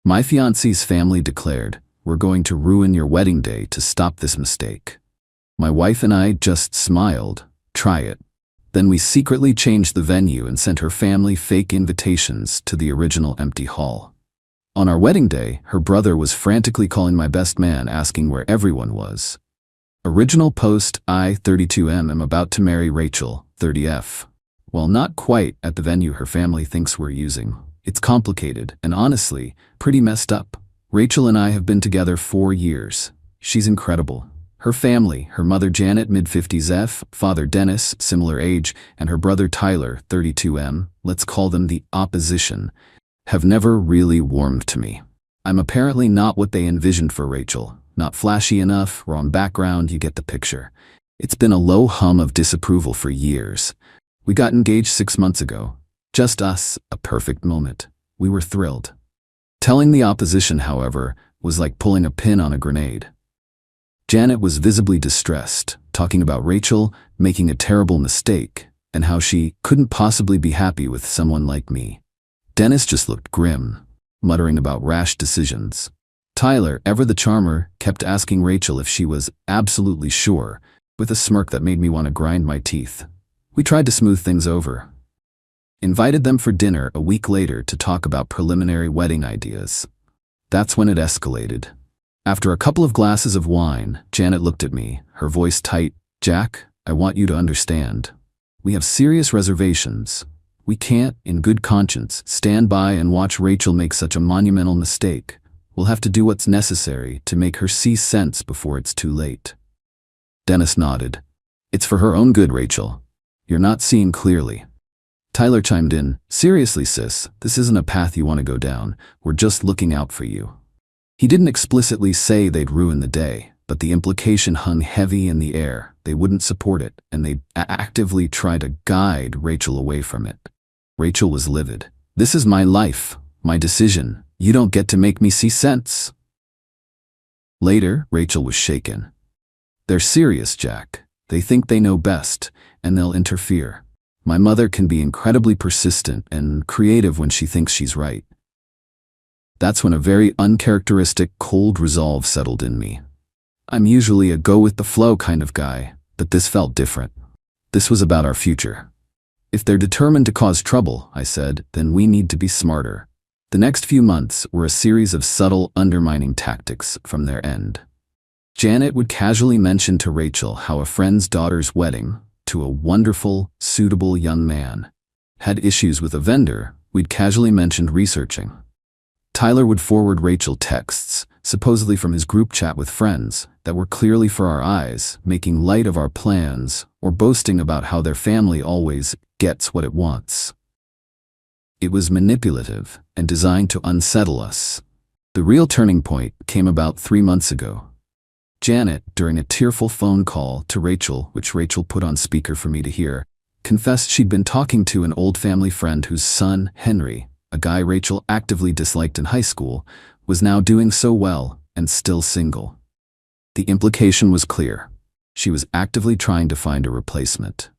My fiance's family declared, "We're going to ruin your wedding day to stop this mistake." My wife and I just smiled. Try it. Then we secretly changed the venue and sent her family fake invitations to the original empty hall. On our wedding day, her brother was frantically calling my best man asking where everyone was. Original post: I, 32M, am about to marry Rachel, 30F. While not quite at the venue her family thinks we're using, it's complicated and honestly, pretty messed up. Rachel and I have been together 4 years. She's incredible. Her family, her mother Janet, mid-50s F, father Dennis, similar age, and her brother Tyler, 32M, let's call them the opposition, have never really warmed to me. I'm apparently not what they envisioned for Rachel. Not flashy enough, wrong background, you get the picture. It's been a low hum of disapproval for years. We got engaged 6 months ago. Just us, a perfect moment. We were thrilled. Telling the opposition, however, was like pulling a pin on a grenade. Janet was visibly distressed, talking about Rachel making a terrible mistake and how she couldn't possibly be happy with someone like me. Dennis just looked grim, muttering about rash decisions. Tyler, ever the charmer, kept asking Rachel if she was absolutely sure, with a smirk that made me want to grind my teeth. We tried to smooth things over. Invited them for dinner a week later to talk about preliminary wedding ideas. That's when it escalated. After a couple of glasses of wine, Janet looked at me, her voice tight. "Jack, I want you to understand. We have serious reservations. We can't, in good conscience, stand by and watch Rachel make such a monumental mistake. We'll have to do what's necessary to make her see sense before it's too late." Dennis nodded. "It's for her own good, Rachel. You're not seeing clearly." Tyler chimed in, "Seriously, sis, this isn't a path you want to go down. We're just looking out for you." He didn't explicitly say they'd ruin the day, but the implication hung heavy in the air. They wouldn't support it, and they'd actively try to guide Rachel away from it. Rachel was livid. "This is my life, my decision. You don't get to make me see sense." Later, Rachel was shaken. "They're serious, Jack. They think they know best, and they'll interfere. My mother can be incredibly persistent and creative when she thinks she's right." That's when a very uncharacteristic cold resolve settled in me. I'm usually a go-with-the-flow kind of guy, but this felt different. This was about our future. "If they're determined to cause trouble," I said, "then we need to be smarter." The next few months were a series of subtle, undermining tactics from their end. Janet would casually mention to Rachel how a friend's daughter's wedding, to a wonderful, suitable young man, had issues with a vendor we'd casually mentioned researching. Tyler would forward Rachel texts, supposedly from his group chat with friends, that were clearly for our eyes, making light of our plans or boasting about how their family always gets what it wants. It was manipulative and designed to unsettle us. The real turning point came about 3 months ago. Janet, during a tearful phone call to Rachel, which Rachel put on speaker for me to hear, confessed she'd been talking to an old family friend whose son, Henry, a guy Rachel actively disliked in high school, was now doing so well and still single. The implication was clear. She was actively trying to find a replacement.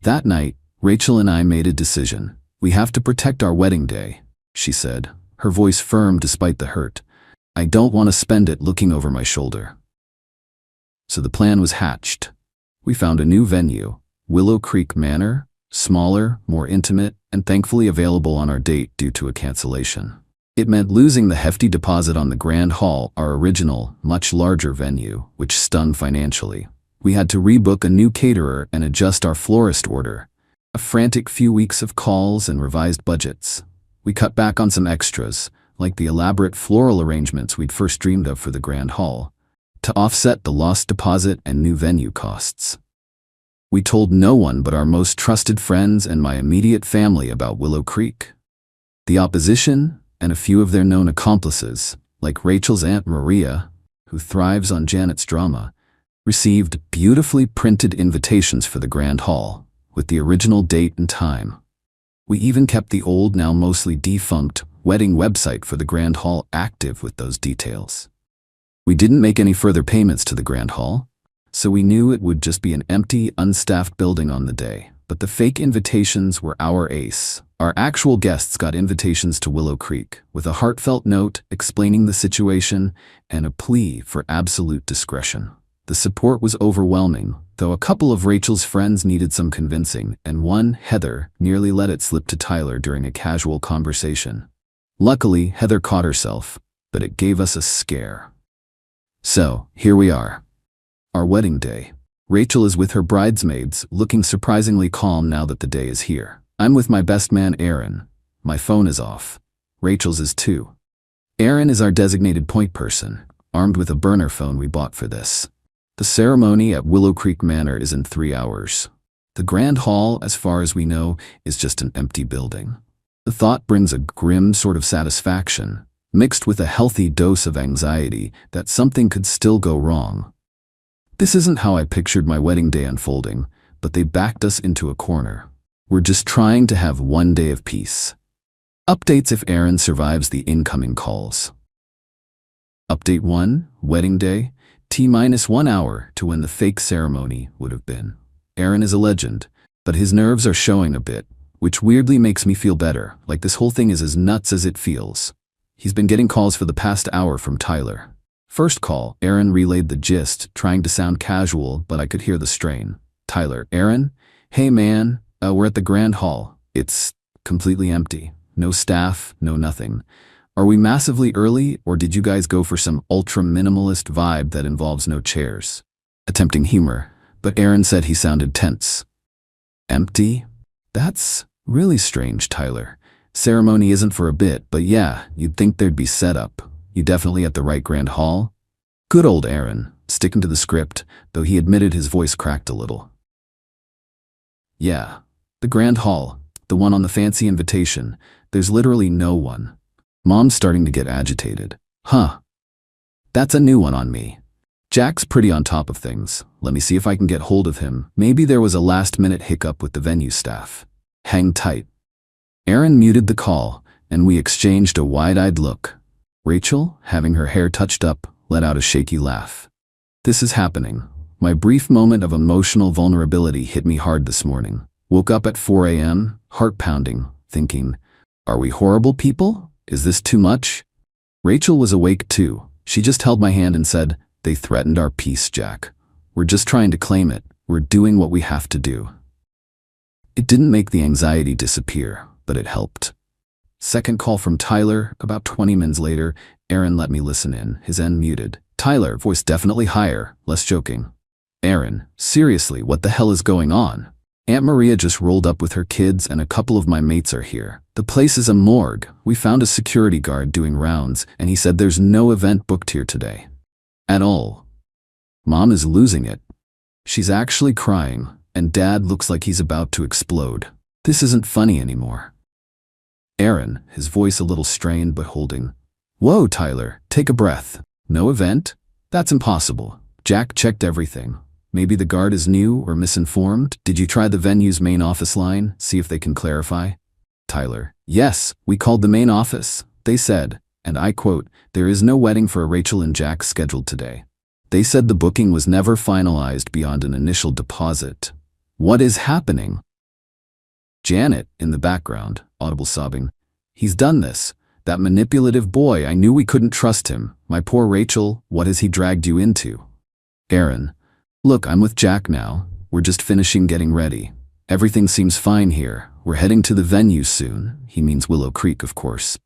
That night, Rachel and I made a decision. "We have to protect our wedding day," she said, her voice firm despite the hurt. "I don't want to spend it looking over my shoulder." So the plan was hatched. We found a new venue, Willow Creek Manor, smaller, more intimate, and thankfully available on our date due to a cancellation. It meant losing the hefty deposit on the Grand Hall, our original, much larger venue, which stung financially. We had to rebook a new caterer and adjust our florist order. A frantic few weeks of calls and revised budgets. We cut back on some extras, like the elaborate floral arrangements we'd first dreamed of for the Grand Hall, to offset the lost deposit and new venue costs. We told no one but our most trusted friends and my immediate family about Willow Creek. The opposition, and a few of their known accomplices, like Rachel's Aunt Maria, who thrives on Janet's drama, received beautifully printed invitations for the Grand Hall, with the original date and time. We even kept the old, now mostly defunct, wedding website for the Grand Hall active with those details. We didn't make any further payments to the Grand Hall, so we knew it would just be an empty, unstaffed building on the day. but the fake invitations were our ace. Our actual guests got invitations to Willow Creek, with a heartfelt note explaining the situation and a plea for absolute discretion. The support was overwhelming, though a couple of Rachel's friends needed some convincing, and one, Heather, nearly let it slip to Tyler during a casual conversation. Luckily, Heather caught herself, but it gave us a scare. So, here we are. Our wedding day. Rachel is with her bridesmaids, looking surprisingly calm now that the day is here. I'm with my best man, Aaron. My phone is off. Rachel's is too. Aaron is our designated point person, armed with a burner phone we bought for this. The ceremony at Willow Creek Manor is in 3 hours. The Grand Hall, as far as we know, is just an empty building. The thought brings a grim sort of satisfaction, mixed with a healthy dose of anxiety that something could still go wrong. This isn't how I pictured my wedding day unfolding, but they backed us into a corner. We're just trying to have one day of peace. Updates if Aaron survives the incoming calls. Update 1, wedding day, T-1 hour to when the fake ceremony would have been. Aaron is a legend, but his nerves are showing a bit, which weirdly makes me feel better, like this whole thing is as nuts as it feels. He's been getting calls for the past hour from Tyler. First call, Aaron relayed the gist, trying to sound casual, but I could hear the strain. Tyler, Aaron? Hey man, we're at the Grand Hall. It's completely empty. No staff, no nothing. Are we massively early, or did you guys go for some ultra-minimalist vibe that involves no chairs? Attempting humor, but Aaron said he sounded tense. Empty? That's really strange, Tyler. Ceremony isn't for a bit, but yeah, you'd think there'd be setup. You definitely at the right Grand Hall? Good old Aaron, sticking to the script, though he admitted his voice cracked a little. Yeah, the Grand Hall, the one on the fancy invitation. There's literally no one. Mom's starting to get agitated. Huh. That's a new one on me. Jack's pretty on top of things. Let me see if I can get hold of him. Maybe there was a last-minute hiccup with the venue staff. Hang tight. Aaron muted the call, and we exchanged a wide-eyed look. Rachel, having her hair touched up, let out a shaky laugh. This is happening. My brief moment of emotional vulnerability hit me hard this morning. Woke up at 4 a.m., heart pounding, thinking, are we horrible people? Is this too much? Rachel was awake too. She just held my hand and said, they threatened our peace, Jack. We're just trying to claim it. We're doing what we have to do. It didn't make the anxiety disappear, but it helped. Second call from Tyler. About 20 minutes later, Aaron let me listen in, his end muted. Tyler, voice definitely higher, less joking. Aaron, seriously, what the hell is going on? Aunt Maria just rolled up with her kids and a couple of my mates are here. The place is a morgue. We found a security guard doing rounds and he said there's no event booked here today. At all. Mom is losing it. She's actually crying and Dad looks like he's about to explode. This isn't funny anymore. Aaron, his voice a little strained but holding. Whoa, Tyler, take a breath. No event? That's impossible. Jack checked everything. Maybe the guard is new or misinformed. Did you try the venue's main office line, see if they can clarify? Tyler, yes, we called the main office. They said, and I quote, there is no wedding for Rachel and Jack scheduled today. They said the booking was never finalized beyond an initial deposit. What is happening? Janet, in the background, audible sobbing. He's done this. That manipulative boy, I knew we couldn't trust him. My poor Rachel, what has he dragged you into? Aaron, look, I'm with Jack now. We're just finishing getting ready. Everything seems fine here. We're heading to the venue soon. He means Willow Creek, of course.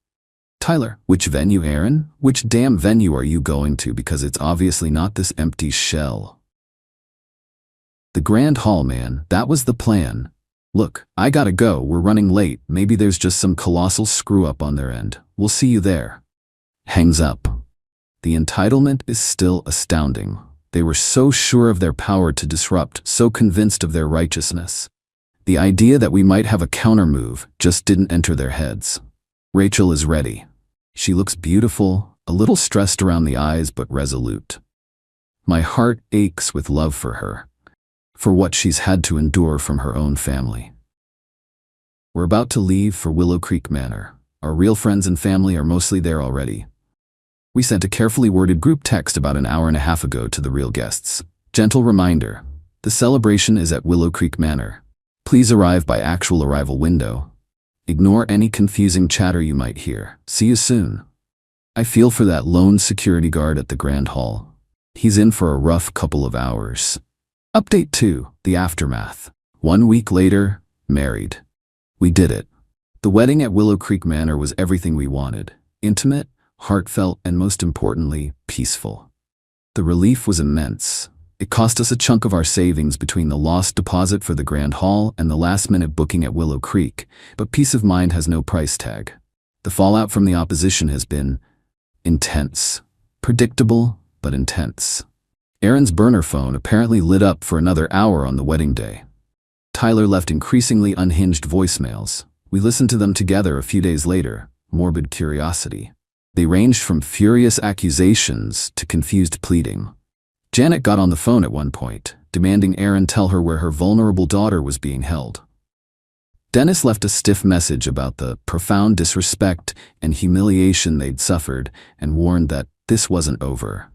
Tyler, which venue, Aaron? Which damn venue are you going to? Because it's obviously not this empty shell. The Grand Hall, man. That was the plan. Look, I gotta go. We're running late. Maybe there's just some colossal screw-up on their end. We'll see you there. Hangs up. The entitlement is still astounding. They were so sure of their power to disrupt, so convinced of their righteousness. The idea that we might have a countermove just didn't enter their heads. Rachel is ready. She looks beautiful, a little stressed around the eyes but resolute. My heart aches with love for her, for what she's had to endure from her own family. We're about to leave for Willow Creek Manor. Our real friends and family are mostly there already. We sent a carefully worded group text about an hour and a half ago to the real guests. Gentle reminder, the celebration is at Willow Creek Manor. Please arrive by actual arrival window. Ignore any confusing chatter you might hear. See you soon. I feel for that lone security guard at the Grand Hall. He's in for a rough couple of hours. Update 2. The aftermath. 1 week later, married. We did it. The wedding at Willow Creek Manor was everything we wanted. Intimate, heartfelt, and most importantly, peaceful. The relief was immense. It cost us a chunk of our savings between the lost deposit for the Grand Hall and the last-minute booking at Willow Creek, but peace of mind has no price tag. The fallout from the opposition has been intense. Predictable, but intense. Aaron's burner phone apparently lit up for another hour on the wedding day. Tyler left increasingly unhinged voicemails. We listened to them together a few days later. Morbid curiosity. They ranged from furious accusations to confused pleading. Janet got on the phone at one point, demanding Aaron tell her where her vulnerable daughter was being held. Dennis left a stiff message about the profound disrespect and humiliation they'd suffered and warned that this wasn't over.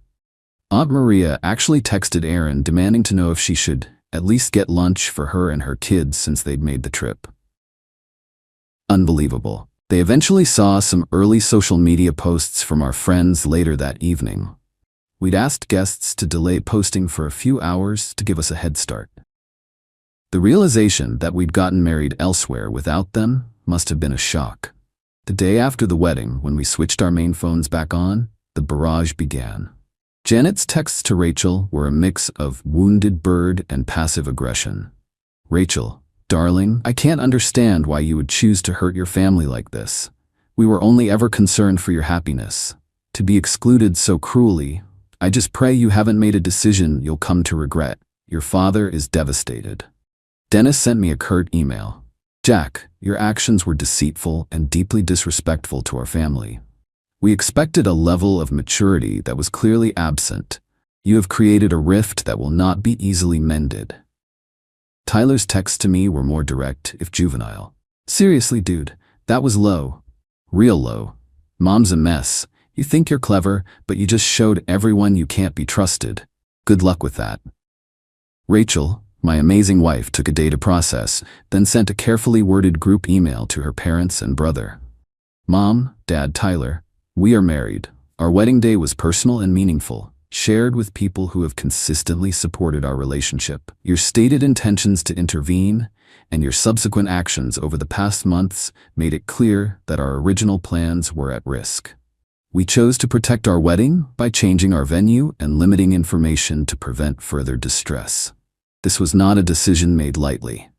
Aunt Maria actually texted Aaron demanding to know if she should at least get lunch for her and her kids since they'd made the trip. Unbelievable. They eventually saw some early social media posts from our friends later that evening. We'd asked guests to delay posting for a few hours to give us a head start. The realization that we'd gotten married elsewhere without them must have been a shock. The day after the wedding, when we switched our main phones back on, the barrage began. Janet's texts to Rachel were a mix of wounded bird and passive aggression. Rachel, darling, I can't understand why you would choose to hurt your family like this. We were only ever concerned for your happiness. To be excluded so cruelly, I just pray you haven't made a decision you'll come to regret. Your father is devastated. Dennis sent me a curt email. Jack, your actions were deceitful and deeply disrespectful to our family. We expected a level of maturity that was clearly absent. You have created a rift that will not be easily mended. Tyler's texts to me were more direct, if juvenile. Seriously, dude, that was low. Real low. Mom's a mess. You think you're clever, but you just showed everyone you can't be trusted. Good luck with that. Rachel, my amazing wife, took a day to process, then sent a carefully worded group email to her parents and brother. Mom, Dad, Tyler, we are married. Our wedding day was personal and meaningful, shared with people who have consistently supported our relationship. Your stated intentions to intervene and your subsequent actions over the past months made it clear that our original plans were at risk. We chose to protect our wedding by changing our venue and limiting information to prevent further distress. This was not a decision made lightly.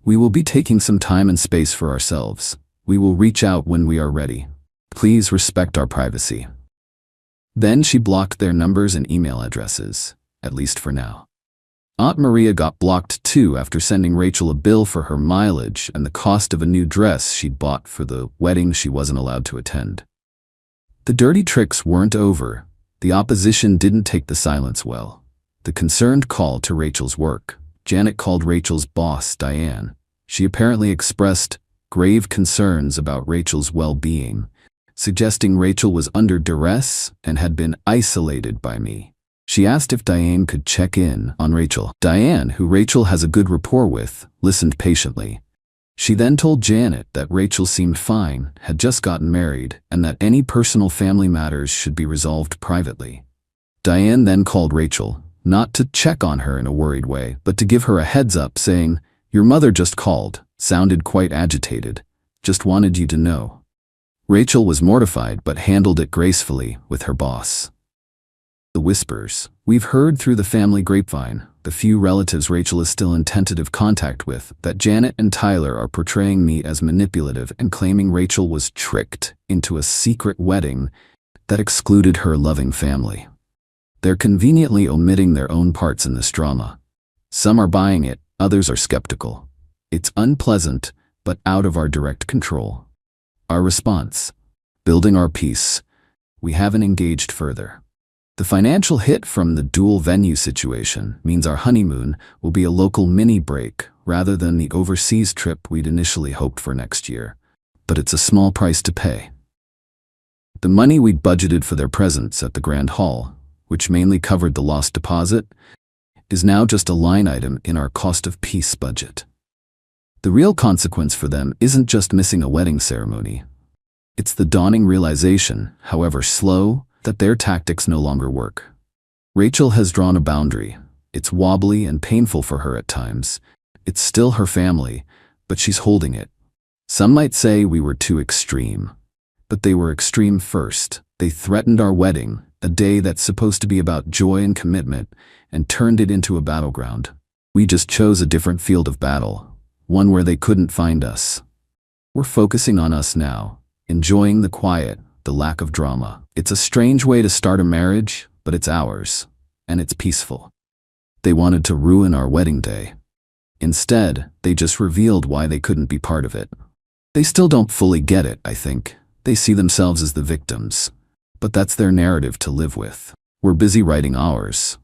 We will be taking some time and space for ourselves. We will reach out when we are ready. Please respect our privacy. Then she blocked their numbers and email addresses, at least for now. Aunt Maria got blocked too after sending Rachel a bill for her mileage and the cost of a new dress she'd bought for the wedding she wasn't allowed to attend. The dirty tricks weren't over. The opposition didn't take the silence well. The concerned called to Rachel's work. Janet called Rachel's boss, Diane. She apparently expressed grave concerns about Rachel's well-being, suggesting Rachel was under duress and had been isolated by me. She asked if Diane could check in on Rachel. Diane, who Rachel has a good rapport with, listened patiently. She then told Janet that Rachel seemed fine, had just gotten married, and that any personal family matters should be resolved privately. Diane then called Rachel, not to check on her in a worried way, but to give her a heads up, saying, "Your mother just called, sounded quite agitated, just wanted you to know." Rachel was mortified but handled it gracefully with her boss. The whispers. We've heard through the family grapevine, the few relatives Rachel is still in tentative contact with, that Janet and Tyler are portraying me as manipulative and claiming Rachel was tricked into a secret wedding that excluded her loving family. They're conveniently omitting their own parts in this drama. Some are buying it, others are skeptical. It's unpleasant, but out of our direct control. Our response: building our peace. We haven't engaged further. The financial hit from the dual venue situation means our honeymoon will be a local mini break rather than the overseas trip we'd initially hoped for next year. But it's a small price to pay. The money we'd budgeted for their presence at the Grand Hall, which mainly covered the lost deposit, is now just a line item in our cost of peace budget. The real consequence for them isn't just missing a wedding ceremony. It's the dawning realization, however slow, that their tactics no longer work. Rachel has drawn a boundary. It's wobbly and painful for her at times. It's still her family, but she's holding it. Some might say we were too extreme. But they were extreme first. They threatened our wedding, a day that's supposed to be about joy and commitment, and turned it into a battleground. We just chose a different field of battle, one where they couldn't find us. We're focusing on us now, enjoying the quiet, the lack of drama. It's a strange way to start a marriage, but it's ours, and it's peaceful. They wanted to ruin our wedding day. Instead, they just revealed why they couldn't be part of it. They still don't fully get it, I think. They see themselves as the victims. But that's their narrative to live with. We're busy writing ours.